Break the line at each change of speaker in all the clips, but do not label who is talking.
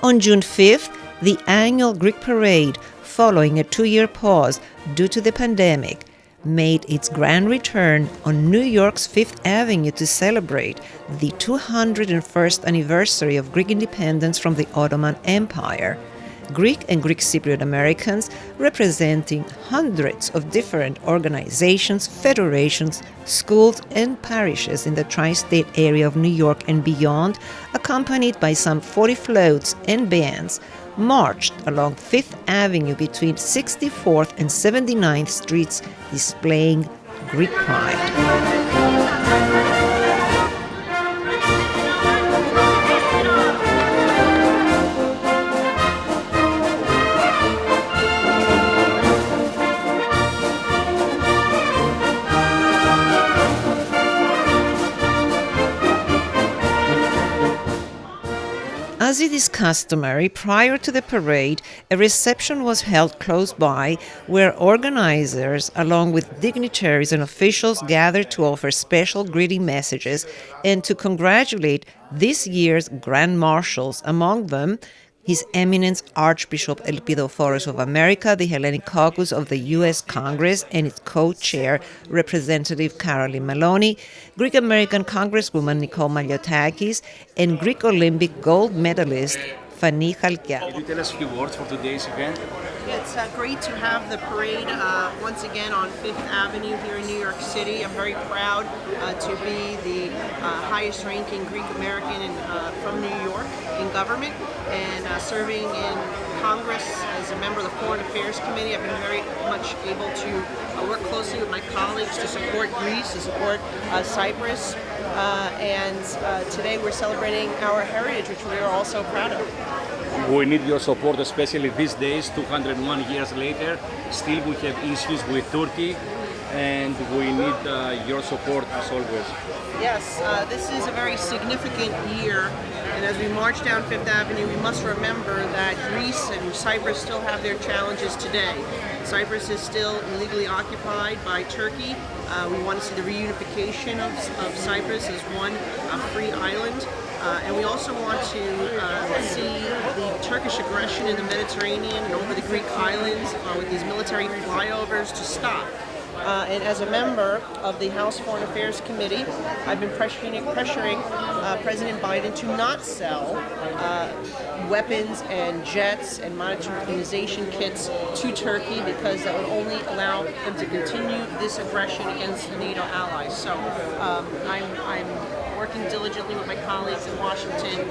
On June 5th, the annual Greek parade, following a 2-year pause due to the pandemic, made its grand return on New York's Fifth Avenue to celebrate the 201st anniversary of Greek independence from the Ottoman Empire. Greek and Greek Cypriot Americans, representing hundreds of different organizations, federations, schools, and parishes in the tri-state area of New York and beyond, accompanied by some 40 floats and bands, marched along Fifth Avenue between 64th and 79th Streets, displaying Greek pride. As it is customary, prior to the parade, a reception was held close by where organizers, along with dignitaries and officials, gathered to offer special greeting messages and to congratulate this year's Grand Marshals, among them His Eminence Archbishop Elpidophorus of America, the Hellenic Caucus of the U.S. Congress, and its co-chair, Representative Caroline Maloney, Greek American Congresswoman Nicole Maliotakis, and Greek Olympic gold medalist Fani Chalkia.
Can you tell us a few words for today's event?
It's great to have the parade once again on Fifth Avenue here in New York City. I'm very proud to be the highest ranking Greek American from New York in government, and serving in Congress as a member of the Foreign Affairs Committee. I've been very much able to work closely with my colleagues to support Greece, to support Cyprus, and today we're celebrating our heritage, which we are all so proud of.
We need your support, especially these days, 201 years later. Still we have issues with Turkey, and we need your support as always.
Yes, this is a very significant year, and as we march down Fifth Avenue, we must remember that Greece and Cyprus still have their challenges today. Cyprus is still illegally occupied by Turkey. We want to see the reunification of Cyprus as one free island. And we also want to see the Turkish aggression in the Mediterranean and over the Greek islands with these military flyovers to stop. And as a member of the House Foreign Affairs Committee, I've been pressuring President Biden to not sell weapons and jets and modernization kits to Turkey, because that would only allow them to continue this aggression against the NATO allies. So I'm working diligently with my colleagues in Washington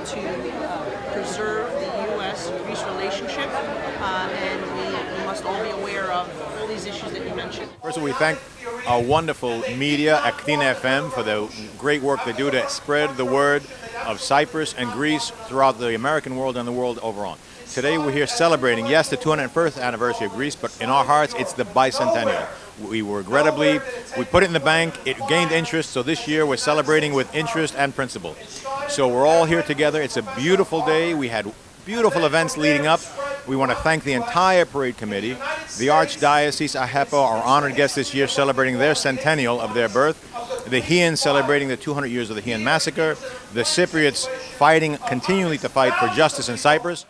to preserve the U.S.-Greece relationship, and we must all be aware of all these issues that you mentioned.
First of all, we thank our wonderful media, AKTINA FM, for the great work they do to spread the word of Cyprus and Greece throughout the American world and the world overall. Today we're here celebrating, yes, the 201st anniversary of Greece, but in our hearts it's the bicentennial. We put it in the bank, it gained interest, so this year we're celebrating with interest and principle. So we're all here together. It's a beautiful day. We had beautiful events leading up. We want to thank the entire parade committee, the Archdiocese, AHEPO, our honored guests this year celebrating their centennial of their birth, the Hellenes celebrating the 200 years of the Hellenic massacre, the Cypriots fighting, continually to fight for justice in Cyprus.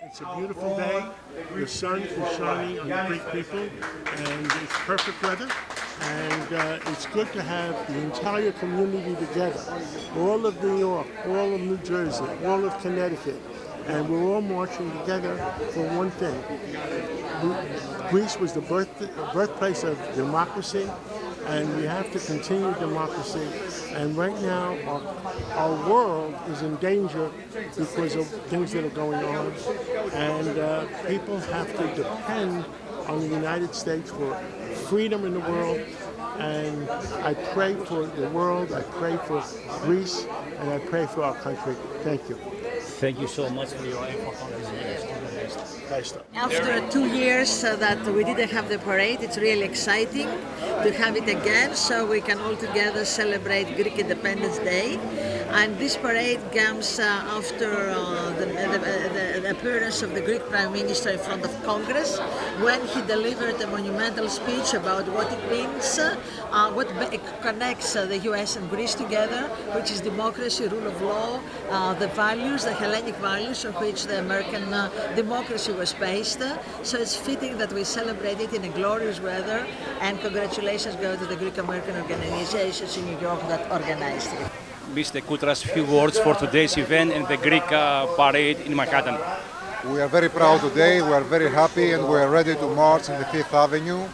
It's a beautiful day. The sun is shining on the Greek people, and it's perfect weather. And it's good to have the entire community together. All of New York, all of New Jersey, all of Connecticut, and we're all marching together for one thing. Greece was the birthplace of democracy, and we have to continue democracy. And right now, our world is in danger because of things that are going on. And people have to depend on the United States for freedom in the world. And I pray for the world, I pray for Greece, and I pray for our country. Thank you.
Thank you so much for your effort on this year.
After 2 years that we didn't have the parade, it's really exciting. to have it again, so we can all together celebrate Greek Independence Day. And this parade comes after the appearance of the Greek Prime Minister in front of Congress, when he delivered a monumental speech about what it means, what connects the US and Greece together, which is democracy, rule of law, the values, the Hellenic values on which the American democracy was based. So it's fitting that we celebrate it in a glorious weather, and congratulations go to the Greek American organizations in New York that organized it.
Mr. Koutras, few words for today's event and the Greek parade in Manhattan.
We are very proud today, we are very happy, and we are ready to march in the Fifth Avenue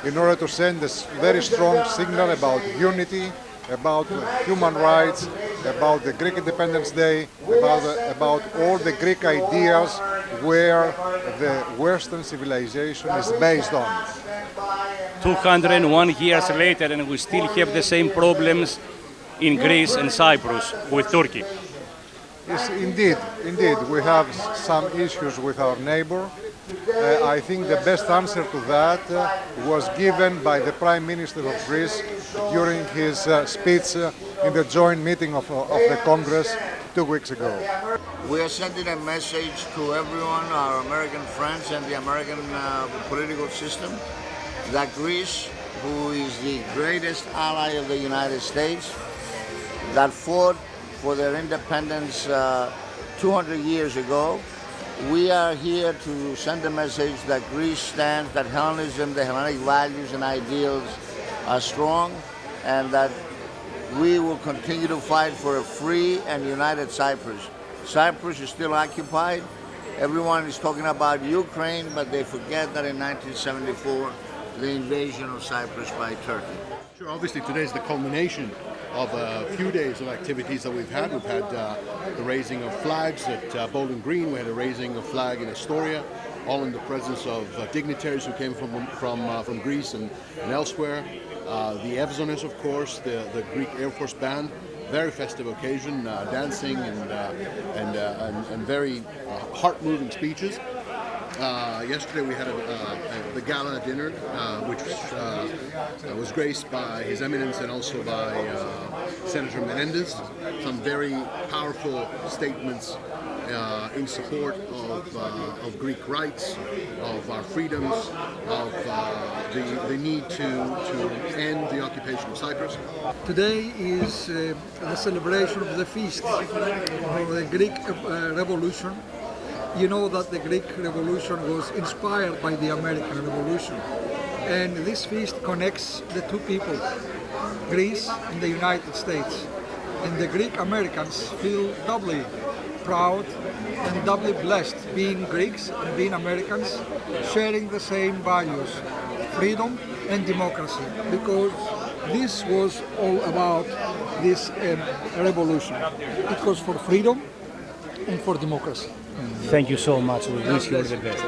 in order to send this very strong signal about unity, about human rights, about the Greek Independence Day, about all the Greek ideas where the Western civilization is based on.
201 years later, and we still have the same problems in Greece and Cyprus with Turkey.
Yes, indeed. We have some issues with our neighbor. I think the best answer to that was given by the Prime Minister of Greece during his speech in the joint meeting of the Congress 2 weeks ago.
We are sending a message to everyone, our American friends and the American political system, that Greece, who is the greatest ally of the United States, that fought for their independence 200 years ago, we are here to send a message that Greece stands, that Hellenism, the Hellenic values and ideals are strong, and that we will continue to fight for a free and united Cyprus. Cyprus is still occupied. Everyone is talking about Ukraine, but they forget that in 1974, the invasion of Cyprus by Turkey.
Sure, obviously today is the culmination of a few days of activities that we've had. We've had the raising of flags at Bowling Green. We had a raising of flag in Astoria, all in the presence of dignitaries who came from Greece and elsewhere. The Evzones, of course, the Greek Air Force Band. Very festive occasion, dancing and very heart-moving speeches. Yesterday we had the gala dinner, which was graced by His Eminence and also by Senator Menendez. Some very powerful statements in support of Greek rights, of our freedoms, of the need to end the occupation of Cyprus.
Today is the celebration of the feast of the Greek Revolution. You know that the Greek Revolution was inspired by the American Revolution, and this feast connects the two people, Greece and the United States. And the Greek Americans feel doubly proud and doubly blessed being Greeks and being Americans, sharing the same values, freedom and democracy, because this was all about this revolution. It was for freedom and for democracy.
Thank you so much. We wish you all the best.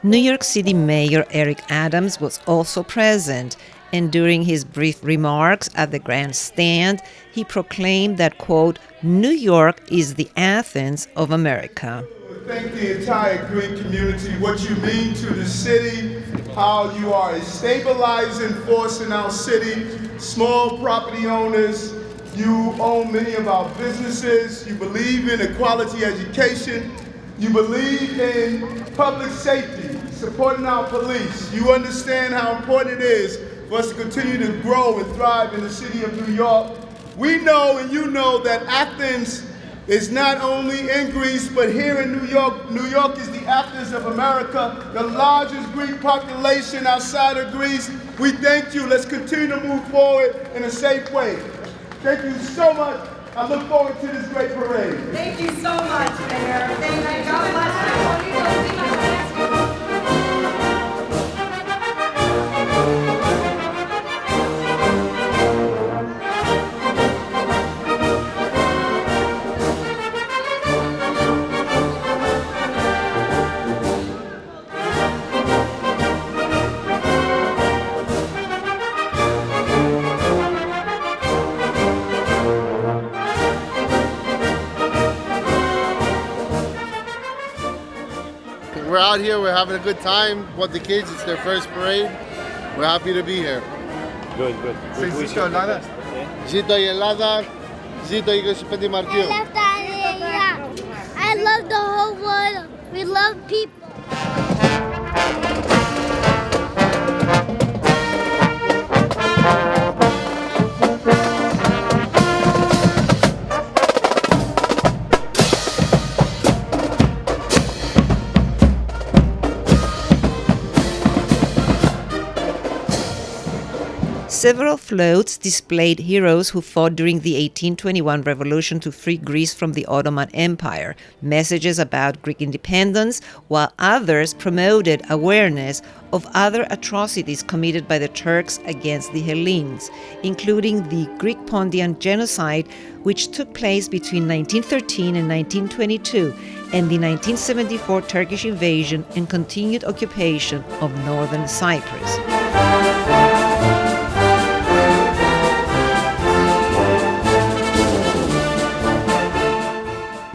New York City Mayor Eric Adams was also present, and during his brief remarks at the grandstand, he proclaimed that, quote, New York is the Athens of America.
Thank the entire Greek community, what you mean to the city, how you are a stabilizing force in our city, small property owners, you own many of our businesses, you believe in equality education, you believe in public safety, supporting our police. You understand how important it is for us to continue to grow and thrive in the city of New York. We know and you know that Athens is not only in Greece, but here in New York. New York is the Athens of America, the largest Greek population outside of Greece. We thank you. Let's continue to move forward in a safe way. Thank you so much. I look forward to this great parade.
Thank you so much, Mayor. Thank you. God bless you.
we're out here, we're having a good time with the kids. It's their first parade. We're happy to be here.
Good.
Ζήτω Ελλάδα. Ζήτω η Ελλάδα. Ζήτω 25 Μαρτίου.
I love the whole world. We love people.
Several floats displayed heroes who fought during the 1821 revolution to free Greece from the Ottoman Empire, messages about Greek independence, while others promoted awareness of other atrocities committed by the Turks against the Hellenes, including the Greek Pontian genocide, which took place between 1913 and 1922, and the 1974 Turkish invasion and continued occupation of northern Cyprus.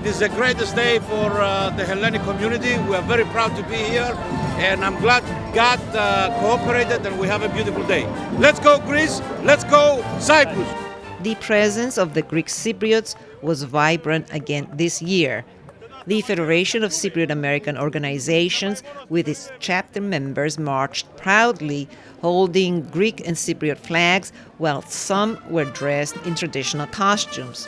This is the greatest day for the Hellenic community. We are very proud to be here, and I'm glad God cooperated and we have a beautiful day. Let's go Greece, let's go Cyprus.
The presence of the Greek Cypriots was vibrant again this year. The Federation of Cypriot American Organizations, with its chapter members, marched proudly, holding Greek and Cypriot flags, while some were dressed in traditional costumes.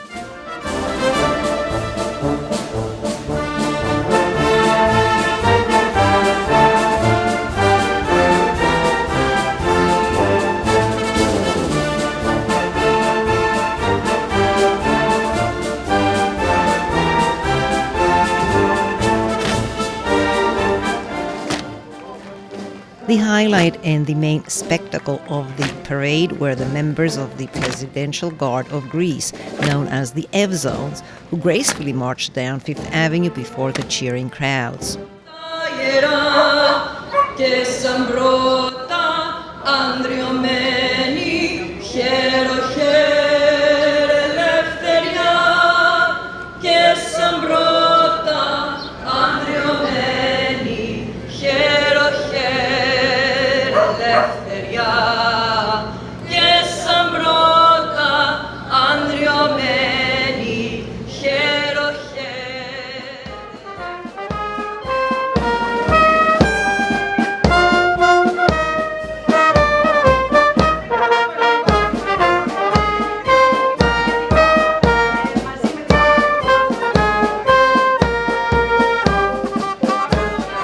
The highlight and the main spectacle of the parade were the members of the Presidential Guard of Greece, known as the Evzones, who gracefully marched down Fifth Avenue before the cheering crowds.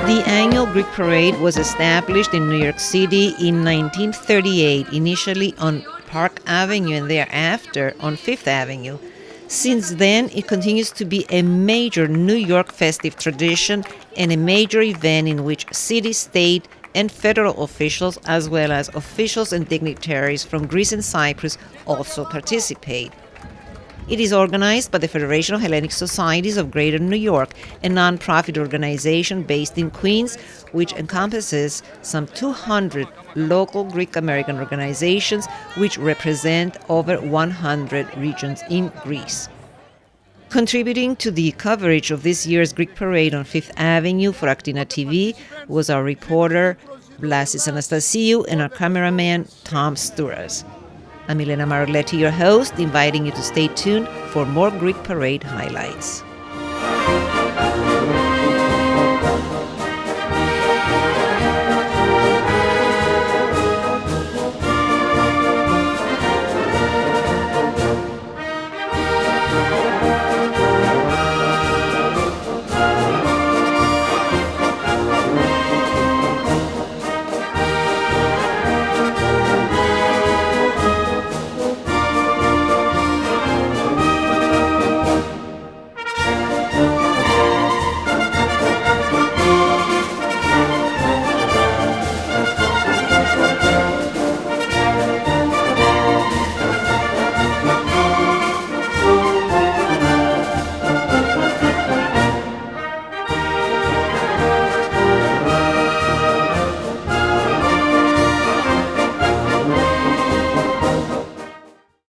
The annual Greek parade was established in New York City in 1938, initially on Park Avenue and thereafter on Fifth Avenue. Since then, it continues to be a major New York festive tradition and a major event in which city, state, and federal officials, as well as officials and dignitaries from Greece and Cyprus, also participate. It is organized by the Federation of Hellenic Societies of Greater New York, a non-profit organization based in Queens, which encompasses some 200 local Greek American organizations, which represent over 100 regions in Greece. Contributing to the coverage of this year's Greek parade on Fifth Avenue for AKTINA TV was our reporter Vlassis Anastasiou and our cameraman Tom Stouras. I'm Elena Maroulleti, your host, inviting you to stay tuned for more Greek parade highlights.